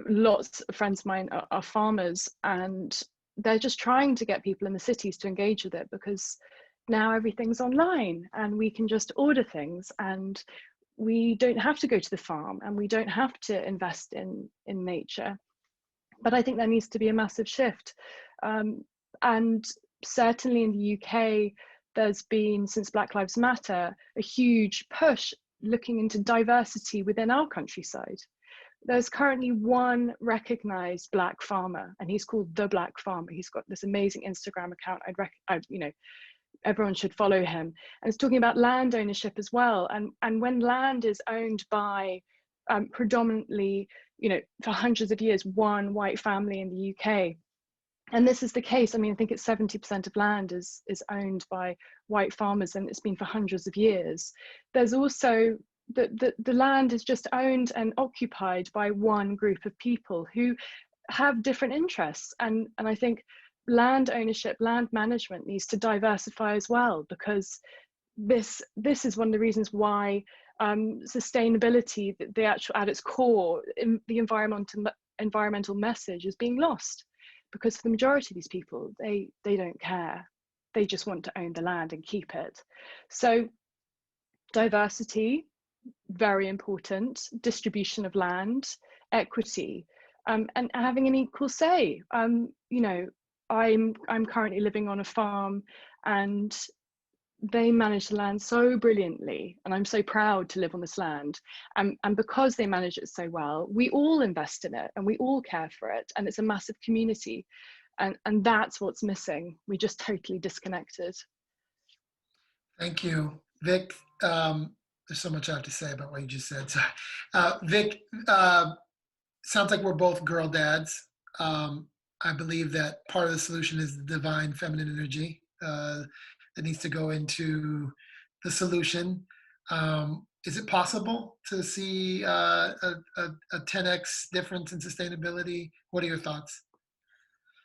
[SPEAKER 5] lots of friends of mine are farmers, and they're just trying to get people in the cities to engage with it, because now everything's online and we can just order things, and we don't have to go to the farm, and we don't have to invest in nature. But I think there needs to be a massive shift. And certainly in the UK, there's been, since Black Lives Matter, a huge push looking into diversity within our countryside. There's currently one recognized Black farmer, and he's called The Black Farmer. He's got this amazing Instagram account. Everyone should follow him. And it's talking about land ownership as well. And when land is owned by predominantly, for hundreds of years, one white family in the UK, and this is the case. I mean, I think it's 70% of land is owned by white farmers, and it's been for hundreds of years. There's also the land is just owned and occupied by one group of people who have different interests. And I think land ownership, land management needs to diversify as well, because this is one of the reasons why sustainability, the actual at its core, the environmental message is being lost. Because for the majority of these people, they don't care. They just want to own the land and keep it. So diversity, very important. Distribution of land, equity, and having an equal say. I'm currently living on a farm, and they manage the land so brilliantly, and I'm so proud to live on this land. And because they manage it so well, we all invest in it and we all care for it, and it's a massive community. And that's what's missing. We just totally disconnected.
[SPEAKER 3] Thank you, Vic. There's so much I have to say about what you just said. So, Vic, sounds like we're both girl dads. I believe that part of the solution is the divine feminine energy that needs to go into the solution. Is it possible to see a 10x difference in sustainability? What are your thoughts?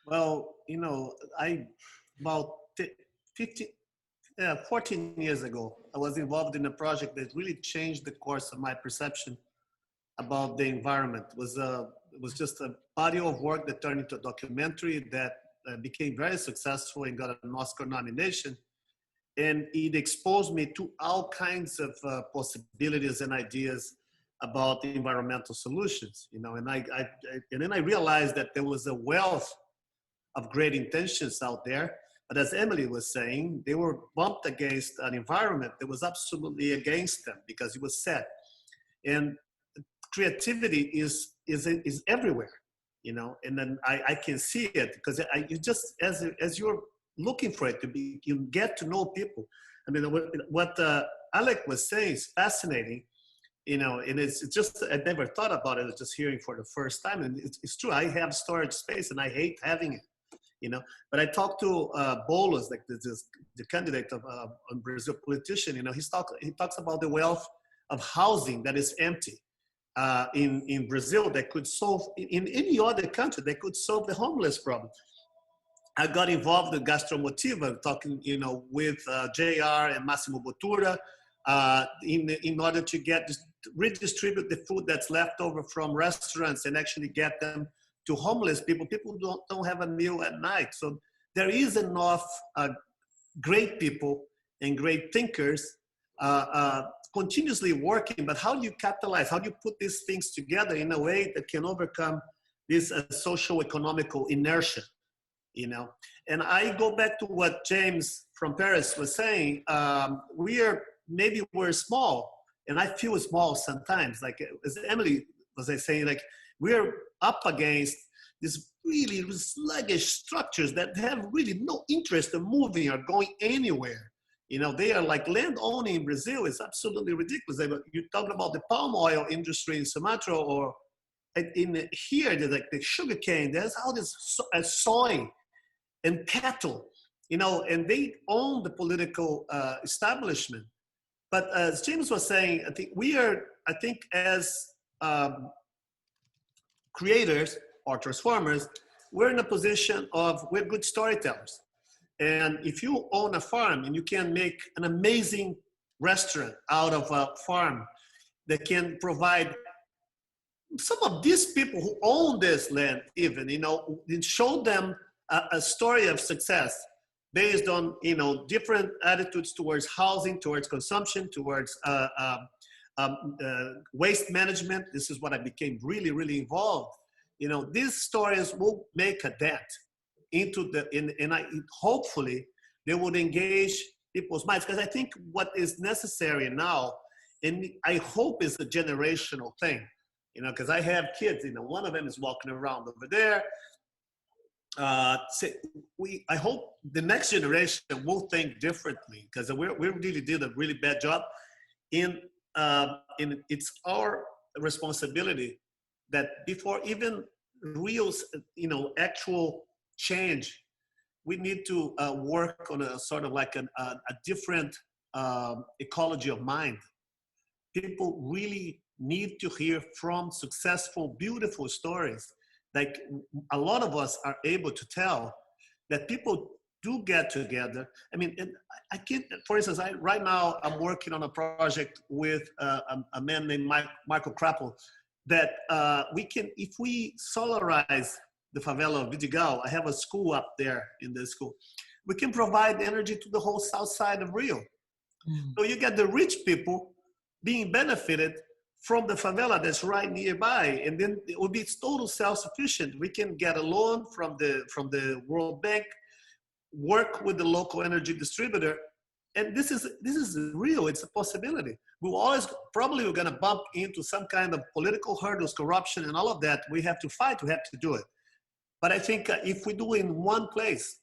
[SPEAKER 6] Well, about 14 years ago, I was involved in a project that really changed the course of my perception about the environment. It was just a body of work that turned into a documentary that became very successful and got an Oscar nomination. And it exposed me to all kinds of possibilities and ideas about the environmental solutions, and then I realized that there was a wealth of great intentions out there, but as Emily was saying, they were bumped against an environment that was absolutely against them because it was set. And creativity is everywhere, and then I can see it because you just, as you're looking for it you get to know people. I mean, what Alec was saying is fascinating, and it's just, I never thought about it, just hearing for the first time. And it's true, I have storage space and I hate having it, but I talked to Boulos, like the candidate on Brazil politician, he talks about the wealth of housing that is empty. in Brazil that could solve, in any other country, that could solve the homeless problem. I got involved in Gastromotiva, talking, with JR and Massimo Bottura, in order to redistribute the food that's left over from restaurants and actually get them to homeless people. People don't have a meal at night. So there is enough great people and great thinkers continuously working, but how do you capitalize? How do you put these things together in a way that can overcome this social economical inertia? And I go back to what James from Paris was saying. We're small, and I feel small sometimes. Like as Emily was saying, like we're up against these really sluggish structures that have really no interest in moving or going anywhere. They are like land owning in Brazil is absolutely ridiculous. You talk about the palm oil industry in Sumatra, or in here, there's like the sugarcane. There's all this soy and cattle, and they own the political establishment. But as James was saying, I think as creators or transformers, we're in a position of, we're good storytellers. And if you own a farm and you can make an amazing restaurant out of a farm that can provide some of these people who own this land even, and show them a story of success based on, different attitudes towards housing, towards consumption, towards waste management. This is what I became really, really involved. These stories will make a dent into hopefully they would engage people's minds, because I think what is necessary now, and I hope is a generational thing, because I have kids, one of them is walking around over there. I hope the next generation will think differently, because we really did a really bad job in it's our responsibility that before even real, actual change, we need to work on a sort of like a different ecology of mind. People really need to hear from successful, beautiful stories. Like a lot of us are able to tell that people do get together. I mean, and I can't, for instance, right now I'm working on a project with a man named Michael Krappel that we can, if we solarize the favela of Vidigal, I have a school up there in the school, we can provide energy to the whole south side of Rio. So you get the rich people being benefited from the favela that's right nearby, and then it will be total self-sufficient. We can get a loan from the World Bank, work with the local energy distributor, and this is real. It's a possibility. We're going to bump into some kind of political hurdles, corruption, and all of that. We have to fight. We have to do it. But I think if we do it in one place,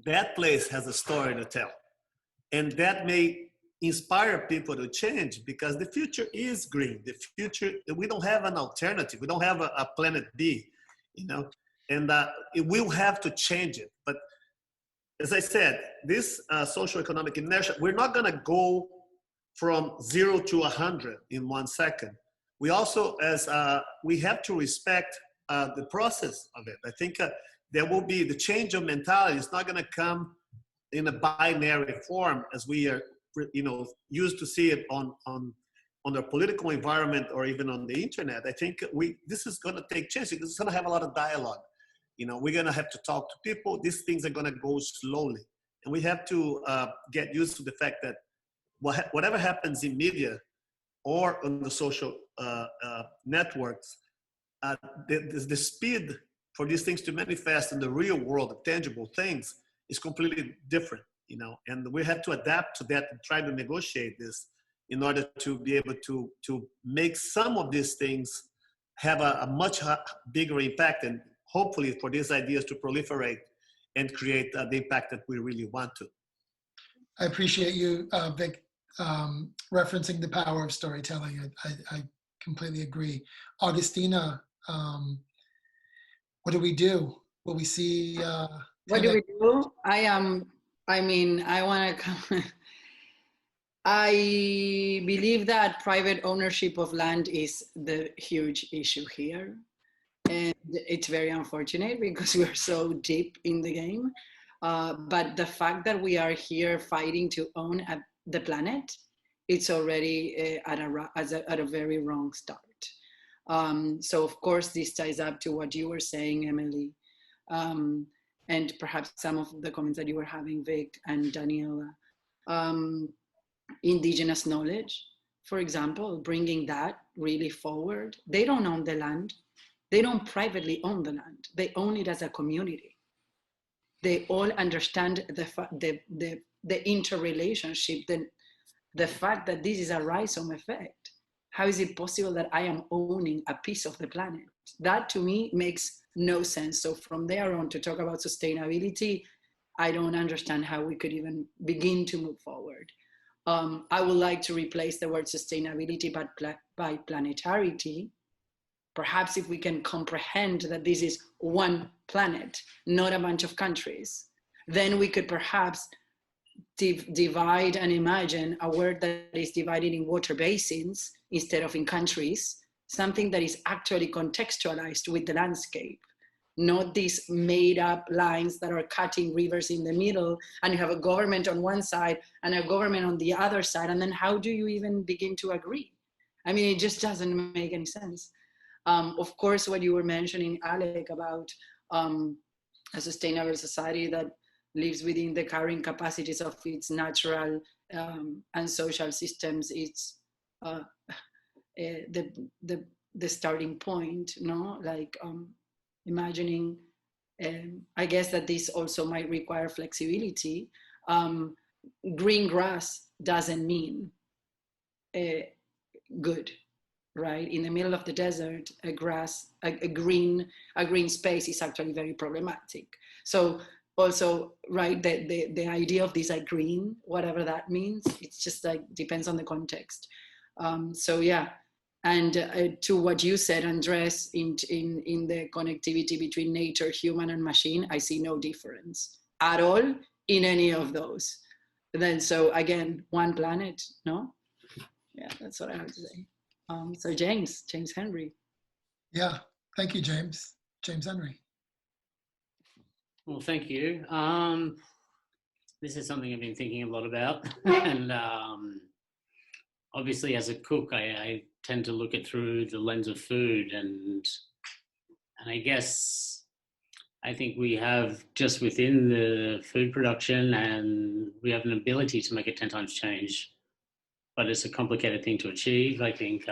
[SPEAKER 6] that place has a story to tell, and that may inspire people to change, because the future is green. The future, we don't have an alternative. We don't have a planet B, and it will have to change it. But as I said, this socioeconomic inertia, we're not going to go from 0 to 100 in 1 second. We also, we have to respect the process of it. I think there will be the change of mentality. It's not going to come in a binary form as we are used to see it on the political environment or even on the internet. I think this is going to take change. It's going to have a lot of dialogue. We're going to have to talk to people. These things are going to go slowly, and we have to get used to the fact that whatever happens in media or on the social networks, the speed for these things to manifest in the real world of tangible things is completely different. And we have to adapt to that and try to negotiate this in order to be able to make some of these things have a much bigger impact, and hopefully for these ideas to proliferate and create the impact that we really want to.
[SPEAKER 3] I appreciate you, Vic, referencing the power of storytelling. I completely agree. Augustina, what do we do? Will we see?
[SPEAKER 7] What do we do? I want to come. I believe that private ownership of land is the huge issue here. And it's very unfortunate because we're so deep in the game. But the fact that we are here fighting to own the planet, it's already at a very wrong start. So of course, this ties up to what you were saying, Emily, and perhaps some of the comments that you were having, Vic and Daniela. Indigenous knowledge, for example, bringing that really forward. They don't own the land. They don't privately own the land. They own it as a community. They all understand the interrelationship, the fact that this is a rhizome effect. How is it possible that I am owning a piece of the planet? That to me makes no sense. So from there on to talk about sustainability, I don't understand how we could even begin to move forward. I would like to replace the word sustainability by planetarity. Perhaps if we can comprehend that this is one planet, not a bunch of countries, then we could perhaps divide and imagine a word that is divided in water basins instead of in countries, something that is actually contextualized with the landscape, not these made up lines that are cutting rivers in the middle, and you have a government on one side and a government on the other side, and then how do you even begin to agree? I mean, it just doesn't make any sense. Of course, what you were mentioning, Alec, about a sustainable society that lives within the carrying capacities of its natural and social systems, it's the starting point, no? Like imagining, I guess that this also might require flexibility. Green grass doesn't mean good, right? In the middle of the desert, a green space is actually very problematic. So also, right, the idea of this like green, whatever that means, it's just like depends on the context. So yeah, and to what you said, Andres, in the connectivity between nature, human, and machine, I see no difference at all in any of those. Then, so again, one planet, no? Yeah, that's what I have to say. So James Henry.
[SPEAKER 3] Yeah, thank you, James Henry.
[SPEAKER 9] Well, thank you. This is something I've been thinking a lot about, and obviously, as a cook, I tend to look at through the lens of food, and I guess I think we have just within the food production, and we have an ability to make it 10 times change, but it's a complicated thing to achieve. I think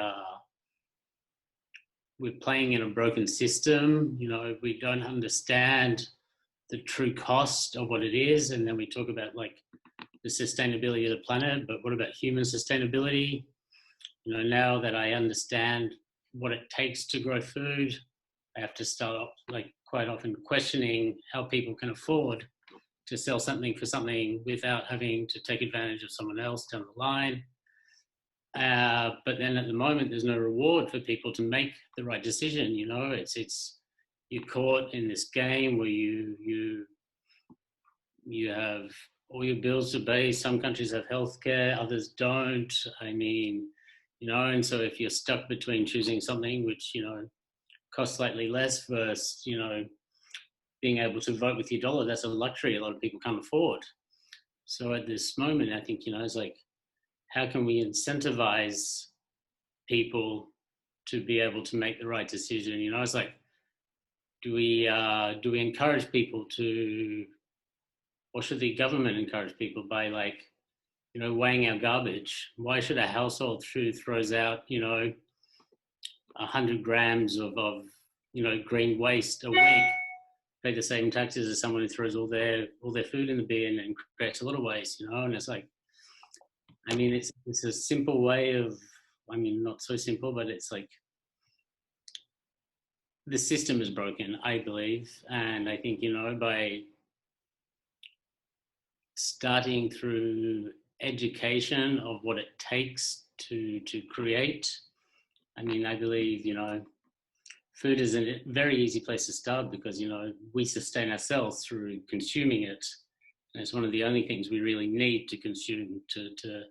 [SPEAKER 9] we're playing in a broken system. You know, we don't understand the true cost of what it is, and then we talk about like the sustainability of the planet, but what about human sustainability? You know, now that I understand what it takes to grow food, I have to start like quite often questioning how people can afford to sell something for something without having to take advantage of someone else down the line. But then at the moment, there's no reward for people to make the right decision. You know, it's you're caught in this game where you have all your bills to pay. Some countries have healthcare, others don't. I mean, you know, and so if you're stuck between choosing something which, you know, costs slightly less versus, you know, being able to vote with your dollar, that's a luxury a lot of people can't afford. So at this moment, I think, you know, it's like, how can we incentivize people to be able to make the right decision? You know, it's like, do we encourage people to, or should the government encourage people by like, you know, weighing our garbage? Why should a household who throws out, you know, 100 grams of you know, green waste a week pay the same taxes as someone who throws all their food in the bin and creates a lot of waste, you know? And it's like, I mean, it's a simple way of, I mean, not so simple, but it's like, the system is broken, I believe. And I think, you know, by starting through education of what it takes to create, I mean, I believe, you know, food is a very easy place to start because, you know, we sustain ourselves through consuming it. And it's one of the only things we really need to consume to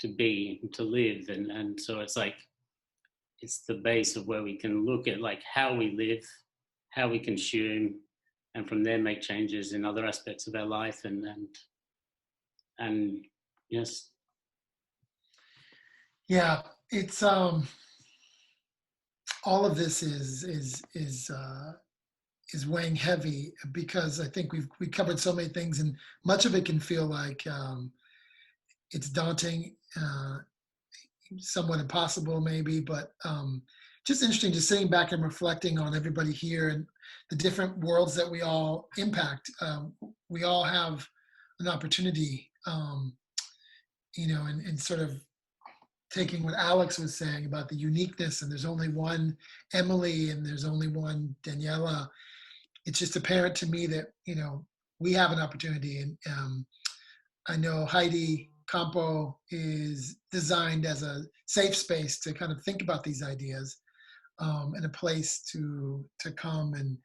[SPEAKER 9] be, to live. And so it's like, it's the base of where we can look at like how we live, how we consume, and from there make changes in other aspects of our life. And yes.
[SPEAKER 3] Yeah, it's all of this is weighing heavy, because I think we covered so many things, and much of it can feel like it's daunting, somewhat impossible maybe, but just interesting, just sitting back and reflecting on everybody here and the different worlds that we all impact. We all have an opportunity, and sort of taking what Alex was saying about the uniqueness, and there's only one Emily and there's only one Daniela. It's just apparent to me that, we have an opportunity. And I know Heidi, CAMPO is designed as a safe space to kind of think about these ideas, and a place to come, and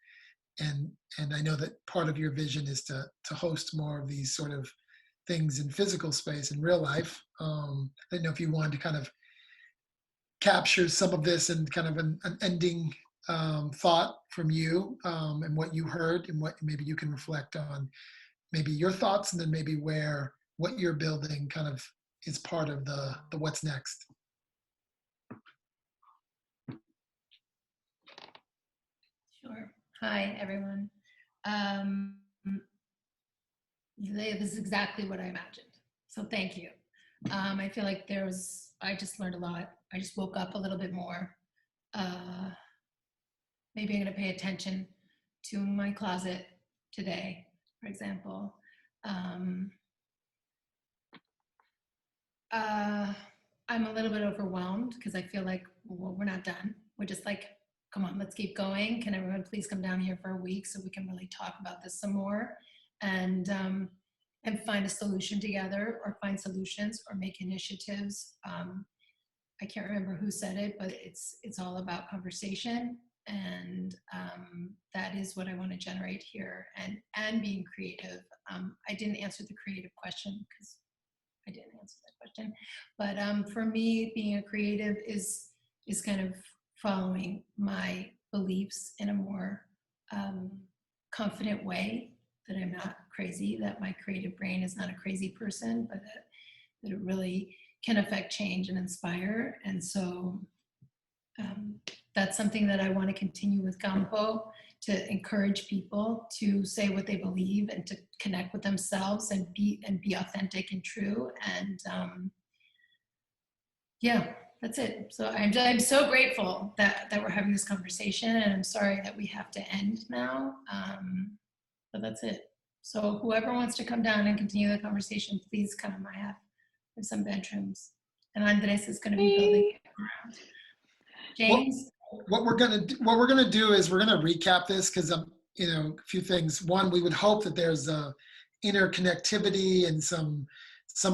[SPEAKER 3] I know that part of your vision is to host more of these sort of things in physical space in real life. I didn't know if you wanted to kind of capture some of this and kind of an ending thought from you, and what you heard, and what maybe you can reflect on, maybe your thoughts, and then maybe where what you're building kind of is part of the what's next.
[SPEAKER 1] Sure. Hi, everyone. This is exactly what I imagined. So thank you. I feel like I just learned a lot. I just woke up a little bit more. Maybe I'm going to pay attention to my closet today, for example. I'm a little bit overwhelmed because I feel like, well, we're not done. We're just like, come on, let's keep going. Can everyone please come down here for a week so we can really talk about this some more, and find a solution together, or find solutions, or make initiatives. I can't remember who said it, but it's all about conversation, and that is what I want to generate here, and being creative. I didn't answer the creative question because I didn't answer that question, but for me, being a creative is kind of following my beliefs in a more confident way, that I'm not crazy, that my creative brain is not a crazy person, but that it really can affect change and inspire. And so that's something that I want to continue with CAMPO, to encourage people to say what they believe, and to connect with themselves, and be authentic and true. And yeah, that's it. So I'm so grateful that we're having this conversation, and I'm sorry that we have to end now. But that's it. So whoever wants to come down and continue the conversation, please come. I have some bedrooms, and Andres is going to be building around. James?
[SPEAKER 3] What we're gonna do is we're gonna recap this, because a few things. One, we would hope that there's a interconnectivity, and some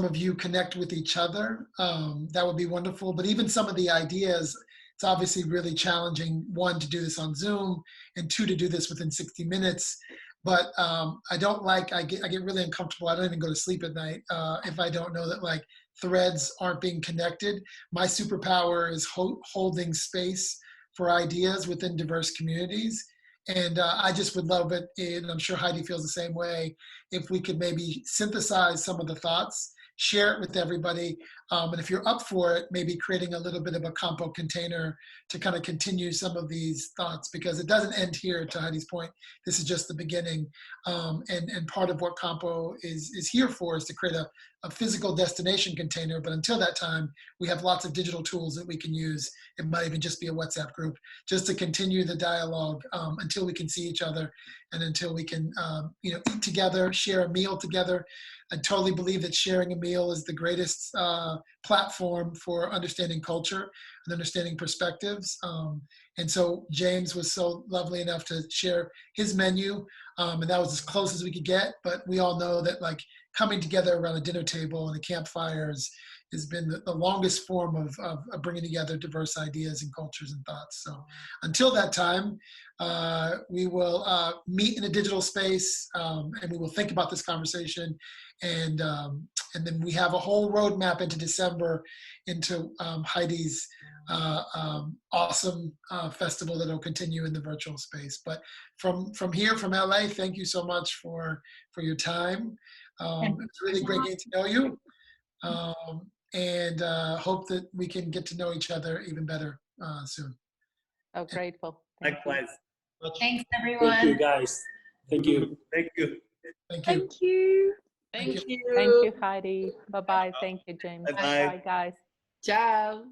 [SPEAKER 3] of you connect with each other. That would be wonderful. But even some of the ideas, it's obviously really challenging, one, to do this on Zoom, and two, to do this within 60 minutes. But I get really uncomfortable. I don't even go to sleep at night if I don't know that like threads aren't being connected. My superpower is holding space for ideas within diverse communities. And I just would love it, and I'm sure Heidi feels the same way, if we could maybe synthesize some of the thoughts, share it with everybody. And if you're up for it, maybe creating a little bit of a CAMPO container to kind of continue some of these thoughts, because it doesn't end here, to Heidi's point. This is just the beginning. And part of what CAMPO is here for is to create a physical destination container. But until that time, we have lots of digital tools that we can use. It might even just be a WhatsApp group, just to continue the dialogue until we can see each other, and until we can eat together, share a meal together. I totally believe that sharing a meal is the greatest platform for understanding culture and understanding perspectives. And so James was so lovely enough to share his menu, and that was as close as we could get. But we all know that like coming together around a dinner table and a campfire has been the longest form of bringing together diverse ideas and cultures and thoughts. So until that time, we will meet in a digital space, and we will think about this conversation, and And then we have a whole roadmap into December into Heidi's awesome festival that'll continue in the virtual space. But from here, from LA, thank you so much for your time. It's really great getting to know you. And hope that we can get to know each other even better soon.
[SPEAKER 4] So grateful. Thank you.
[SPEAKER 6] Likewise.
[SPEAKER 1] Thanks, everyone.
[SPEAKER 2] Thank you, guys. Thank you.
[SPEAKER 6] Thank you.
[SPEAKER 3] Thank you.
[SPEAKER 5] Thank you.
[SPEAKER 7] Thank you.
[SPEAKER 4] Thank you, Heidi. Bye-bye. Thank you, James.
[SPEAKER 6] Bye-bye.
[SPEAKER 4] Bye, guys.
[SPEAKER 7] Ciao.